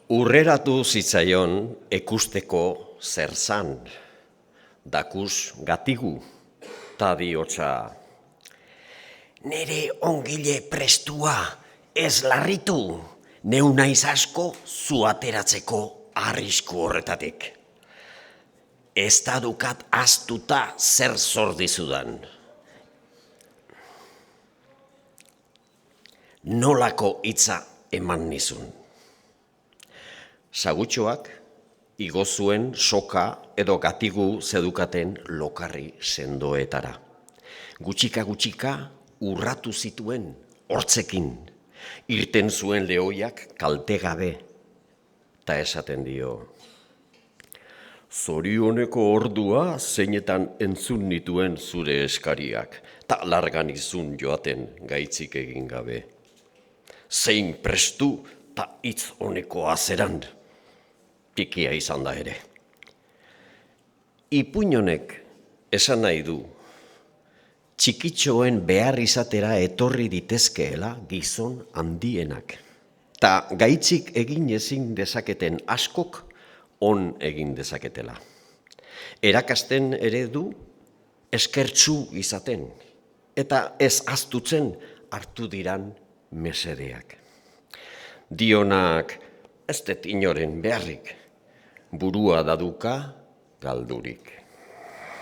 Urreratu zitzaion ekusteko zer zan, dakuz gatigu, ta diotza. Nere ongile prestua ez larritu, neu naiz asko zu ateratzeko arrisku horretatik. Ez da dukat astuta zer zordizudan. Nolako hitza eman nizun. Sagutxoak igo zuen soka edo gatigu zedukaten lokarri sendoetara. Gutxika urratu zituen hortzekin, irten zuen lehoiak kaltegabe, ta esaten dio. Zorioneko ordua zeinetan entzun nituen zure eskariak, ta largan izun joaten gaitzik egin gabe. Zein prestu ta hitz honeko azeran, pikia izan da ere. Ipuin honek esan nahi du, txikitxoen behar izatera etorri ditezkeela gizon handienak. Ta gaitzik egin ezin dezaketen askok on egin dezaketela. Erakasten ere du eskertsu izaten, eta ez ahaztutzen hartu diran mesedeak. Dionak ez dut inoren beharrik, burua daduka galdurik.